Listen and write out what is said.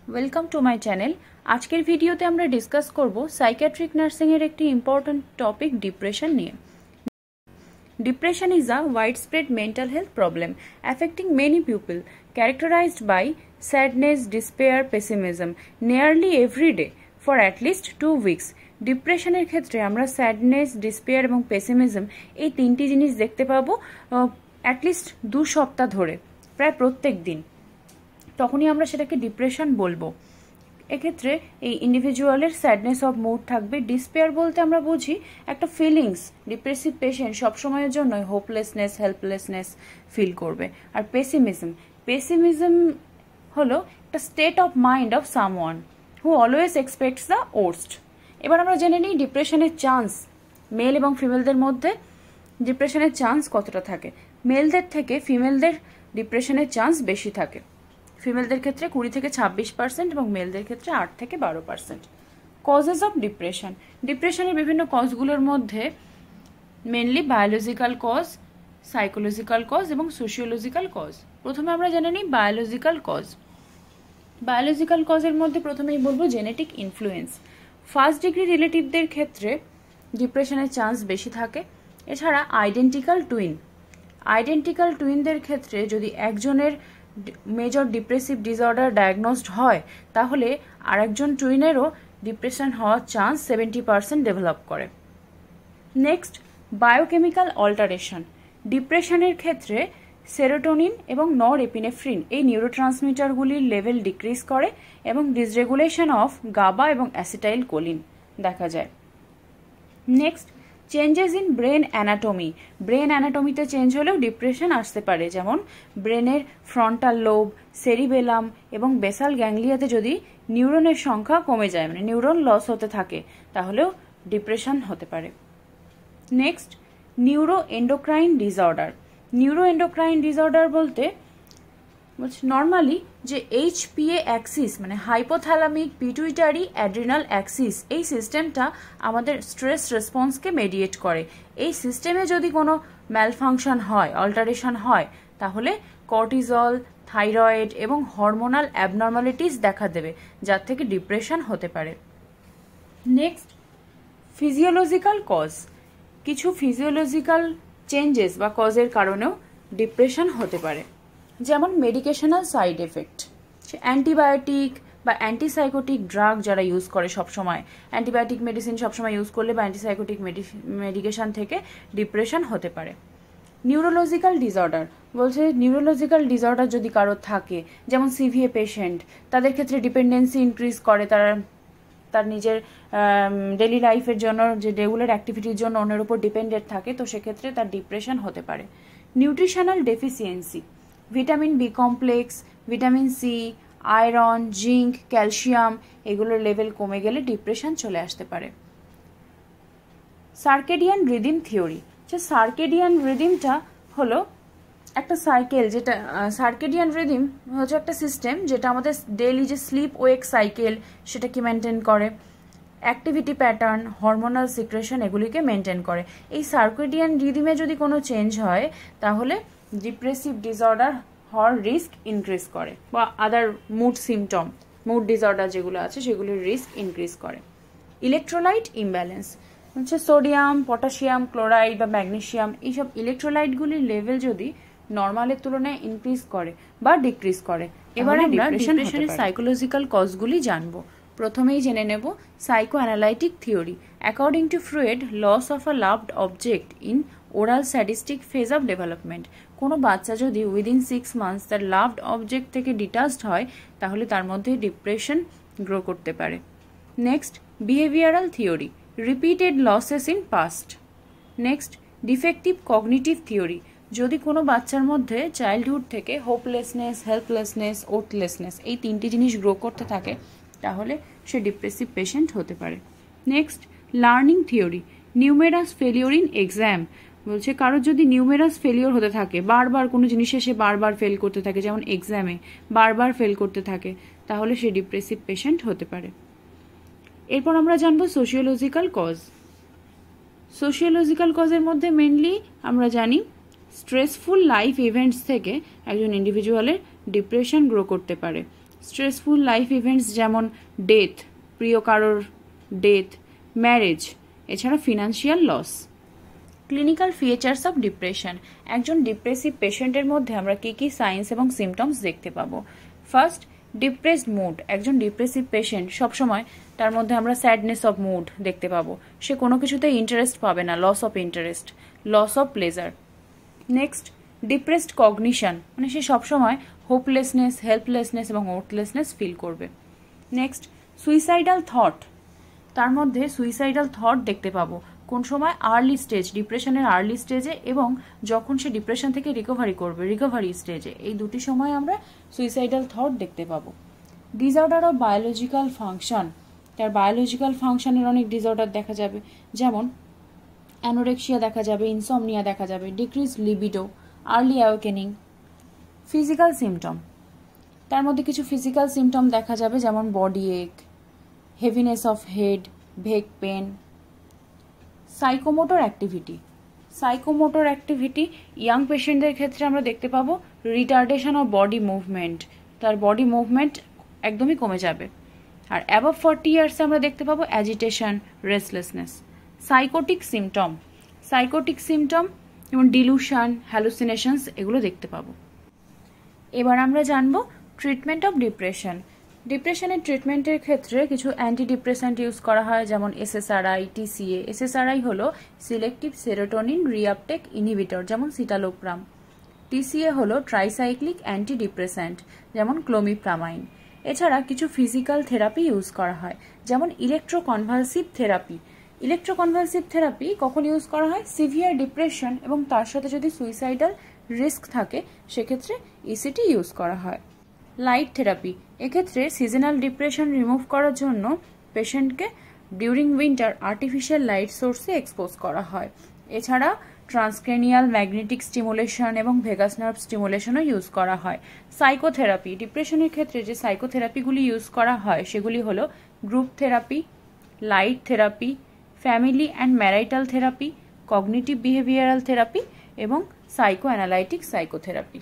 Welcome to my channel. আজকের ভিডিওতে আমরা ডিসকাস করব সাইকিয়াট্রিক নার্সিং এর একটি ইম্পর্ট্যান্ট টপিক ডিপ্রেশন নিয়ে। Depression is a widespread mental health problem affecting many people, characterized by sadness, despair, pessimism nearly every day for at least 2 weeks. ডিপ্রেশনের ক্ষেত্রে আমরা স্যাডনেস, ডিসপেয়ার এবং পেসিমিজম এই তিনটি জিনিস দেখতে পাবো অ্যাটলিস্ট 2 সপ্তাহ ধরে, প্রায় প্রত্যেক দিন। তখনই আমরা সেটাকে ডিপ্রেশন বলবো। এক্ষেত্রে এই ইন্ডিভিজুয়ালের স্যাডনেস অফ মুড থাকবে। ডিসপেয়ার বলতে আমরা বুঝি একটা ফিলিংস, ডিপ্রেসিভ পেশেন্ট সবসময়ের জন্য হোপলেসনেস, হেল্পলেসনেস ফিল করবে। আর পেসিমিজম হলো একটা state of mind of someone who always expects the worst. এবার আমরা জেনে নিই ডিপ্রেশনের চান্স মেল এবং ফিমেলদের মধ্যে ডিপ্রেশনের চান্স কতটা থাকে। মেলদের থেকে ফিমেলদের ডিপ্রেশনের চান্স বেশি থাকে। ফিমেলদের ক্ষেত্রে 20 থেকে 26% এবং মেলদের ক্ষেত্রে 8 থেকে 12%। কজেস অফ ডিপ্রেশন, ডিপ্রেশনের বিভিন্ন কজগুলোর মধ্যে mainly biological cause, psychological cause এবং সোশিওলজিক্যাল কজ। প্রথমে আমরা জেনে নিই বায়োলজিক্যাল কজ। বায়োলজিক্যাল কজের মধ্যে প্রথমেই বলবো জেনেটিক ইনফ্লুয়েন্স। ফার্স্ট ডিগ্রি রিলেটিভদের ক্ষেত্রে ডিপ্রেশনের চান্স বেশি থাকে। এছাড়া আইডেন্টিক্যাল টুইনদের ক্ষেত্রে যদি একজনের মেজর ডিপ্রেসিভ ডিসঅর্ডার ডায়াগনোসড হয় তাহলে আরেকজন টুইনেরও ডিপ্রেশন হওয়ার চান্স 70% ডেভেলপ করে। Next, biochemical alteration. ডিপ্রেশনের ক্ষেত্রে সেরোটোনিন এবং নরএপিনেফ্রিন এই নিউরোট্রান্সমিটারগুলির লেভেল ডিক্রিজ করে এবং ডিসরেগুলেশন অফ গাবা এবং অ্যাসিটাইল কোলিন দেখা যায়। Next, changes in brain anatomy. Brain অ্যানাটমিতে চেঞ্জ হলেও ডিপ্রেশন আসতে পারে, যেমন ব্রেনের ফ্রন্টাল লোব, সেরিবেলাম এবং বেসাল গ্যাংলিয়াতে যদি নিউরনের সংখ্যা কমে যায়, মানে নিউরন লস হতে থাকে, তাহলেও ডিপ্রেশন হতে পারে। নেক্সট, নিউরো এন্ডোক্রাইন ডিসঅর্ডার বলতে নর্মালি যে HPA অ্যাক্সিস মানে হাইপোথ্যালামিক পিটুইটারি অ্যাড্রিনাল অ্যাক্সিস, এই সিস্টেমটা আমাদের স্ট্রেস রেসপন্সকে মেডিয়েট করে। এই সিস্টেমে যদি কোনো ম্যালফাংশন হয়, অল্টারেশন হয়, তাহলে কর্টিজল, থাইরয়েড এবং হরমোনাল অ্যাবনর্মালিটিস দেখা দেবে, যার থেকে ডিপ্রেশন হতে পারে। Next, physiological cause. কিছু ফিজিওলজিক্যাল চেঞ্জেস বা কজের কারণেও ডিপ্রেশন হতে পারে, যেমন মেডিকেশনাল সাইড এফেক্ট। অ্যান্টিবায়োটিক বা অ্যান্টিসাইকোটিক ড্রাগ যারা ইউজ করে সবসময়, অ্যান্টিবায়োটিক মেডিসিন সবসময় ইউজ করলে বা অ্যান্টিসাইকোটিক মেডিকেশন থেকে ডিপ্রেশন হতে পারে। নিউরোলজিক্যাল ডিসঅর্ডার যদি কারোর থাকে, যেমন সিভিএ পেশেন্ট, তাদের ক্ষেত্রে ডিপেন্ডেন্সি ইনক্রিজ করে, তার নিজের ডেইলি লাইফের জন্য যে রেগুলার অ্যাক্টিভিটির জন্য অন্যের উপর ডিপেন্ডেন্ট থাকে, তো সেক্ষেত্রে তার ডিপ্রেশন হতে পারে। Nutritional deficiency, vitamin B complex, vitamin C, iron, zinc, calcium এগুলোর লেভেল কমে গেলে ডিপ্রেশন চলে আসতে পারে। Circadian rhythm theory. সার্কেডিয়ান রিদিমটা হলো একটা সাইকেল, যেটা সার্কেডিয়ান রিদিম হচ্ছে একটা সিস্টেম যেটা আমাদের ডেইলি যে স্লিপ ওয়েক সাইকেল সেটাকে মেনটেন করে, অ্যাক্টিভিটি প্যাটার্ন, হরমোনাল সিক্রেশন এগুলিকে মেনটেন করে। এই সার্কেডিয়ান রিদিমে যদি কোনো চেঞ্জ হয় তাহলে ডিপ্রেসিভ ডিসঅর্ডার হওয়ার রিস্ক ইনক্রিজ করে, বা আদার মুড ডিসঅর্ডার যেগুলো আছে সেগুলির রিস্ক ইনক্রিজ করে। ইলেকট্রোলাইট ইমব্যালেন্স হচ্ছে সোডিয়াম, পটাশিয়াম, ক্লোরাইড বা ম্যাগনেসিয়াম, এইসব ইলেকট্রোলাইটগুলির লেভেল যদি নর্মালের তুলনায় ইনক্রিজ করে বা ডিক্রিজ করে। এবার আমরা ডিপ্রেশনের সাইকোলজিক্যাল কজগুলি জানবো। প্রথমেই জেনে নেব psycho analytic theory. According to Freud, loss of a loved object in oral sadistic phase of development. কোনো বাচ্চা যদি উইদিন 6 মান্থস তার লাভড অবজেক্ট থেকে ডিটাচড হয় তাহলে তার মধ্যে ডিপ্রেশন গ্রো করতে পারে। Next, behavioural theory, repeated losses in past. Next, defective cognitive theory. যদি কোনো বাচ্চার মধ্যে চাইল্ডহুড থেকে হোপলেসনেস, হেল্পলেসনেস, ওর্থলেসনেস এই তিনটি জিনিস গ্রো করতে থাকে তাহলে সে ডিপ্রেসিভ পেশেন্ট হতে পারে। Next, learning theory, numerous failure in exam. বলছে কারোর যদি নিউমেরাস ফেলিওর হতে থাকে, বারবার কোনো জিনিসে সে বারবার ফেল করতে থাকে, যেমন এক্সামে বারবার ফেল করতে থাকে, তাহলে সে ডিপ্রেসিভ পেশেন্ট হতে পারে। এরপর আমরা জানবো সোশিওলজিক্যাল কজ। সোশিওলজিক্যাল কজের মধ্যে মেনলি আমরা জানি স্ট্রেসফুল লাইফ ইভেন্টস থেকে একজন ইন্ডিভিজুয়ালের ডিপ্রেশন গ্রো করতে পারে। স্ট্রেসফুল লাইফ ইভেন্টস যেমন ডেথ, প্রিয় কারোর ডেথ, ম্যারেজ, এছাড়া financial loss. Clinical features of depression. একজন ডিপ্রেসিভ পেশেন্টের মধ্যে আমরা কী কী সাইন্স এবং সিমটমস দেখতে পাবো? First, depressed mood. একজন ডিপ্রেসিভ পেশেন্ট সবসময় তার মধ্যে আমরা স্যাডনেস অফ মুড দেখতে পাবো, সে কোনো কিছুতে ইন্টারেস্ট পাবে না, loss of interest, loss of pleasure. Next, depressed cognition, মানে সে সবসময় হোপলেসনেস, হেল্পলেসনেস এবং ওর্থলেসনেস ফিল করবে। নেক্সট, সুইসাইডাল থট, তার মধ্যে সুইসাইডাল থট দেখতে পাবো কোন সময়? আর্লি স্টেজ, ডিপ্রেশনের আর্লি স্টেজে এবং যখন সে ডিপ্রেশন থেকে রিকভারি করবে, রিকভারি স্টেজে, এই দুটি সময় আমরা সুইসাইডাল থট দেখতে পাবো। ডিসঅর্ডার অফ বায়োলজিক্যাল ফাংশন, তার বায়োলজিক্যাল ফাংশনের অনেক ডিসঅর্ডার দেখা যাবে, যেমন অ্যানোরেক্সিয়া দেখা যাবে, ইনসমনিয়া দেখা যাবে, decrease libido, early awakening. Physical symptom, তার মধ্যে কিছু ফিজিক্যাল সিমটম দেখা যাবে, যেমন বডি এক, heaviness of head, back pain. Psychomotor activity, psychomotor activity young পেশেন্টদের ক্ষেত্রে আমরা দেখতে পাবো রিটার্ডেশন অফ বডি মুভমেন্ট, তার বডি মুভমেন্ট একদমই কমে যাবে। আর অ্যাবভ 40 ইয়ার্সে আমরা দেখতে পাবো agitation, restlessness. Psychotic symptom, psychotic symptom যেমন ডিলুশন, হ্যালুসিনেশনস, এগুলো দেখতে পাবো। এবার আমরা জানবো ট্রিটমেন্ট অফ ডিপ্রেশন। ডিপ্রেশনের ট্রিটমেন্টের ক্ষেত্রে কিছু অ্যান্টিডিপ্রেসেন্ট ইউজ করা হয়, যেমন এসএসআরআই, টিসিএ। এসএসআরআই হলো সিলেক্টিভ সেরোটোনিন রিআপটেক ইনহিবিটর, যেমন সিটালোপ্রাম। টিসিএ হলো ট্রাইসাইক্লিক অ্যান্টিডিপ্রেসেন্ট, যেমন ক্লোমিপ্রামাইন। এছাড়া কিছু ফিজিক্যাল থেরাপি ইউজ করা হয়, যেমন ইলেকট্রোকনভালসিভ থেরাপি। ইলেকট্রোকনভালসিভ থেরাপি কখন ইউজ করা হয়? সিভিয়ার ডিপ্রেশন এবং তার সাথে যদি সুইসাইডাল রিস্ক থাকে সেক্ষেত্রে ইসিটি ইউজ করা হয়। লাইট থেরাপি, এক্ষেত্রে সিজনাল ডিপ্রেশন রিমুভ করার জন্য পেশেন্টকে ডিউরিং উইন্টার আর্টিফিশিয়াল লাইট সোর্সে এক্সপোজ করা হয়। এছাড়া ট্রান্সক্রেনিয়াল ম্যাগনেটিক স্টিমুলেশন এবং ভেগাস নার্ভ স্টিমুলেশনও ইউজ করা হয়। সাইকোথেরাপি, ডিপ্রেশনের ক্ষেত্রে যে সাইকোথেরাপিগুলি ইউজ করা হয় সেগুলি হলো group therapy, light therapy, family and marital therapy, cognitive behavioural therapy এবং সাইকো অ্যানালাইটিক সাইকোথেরাপি।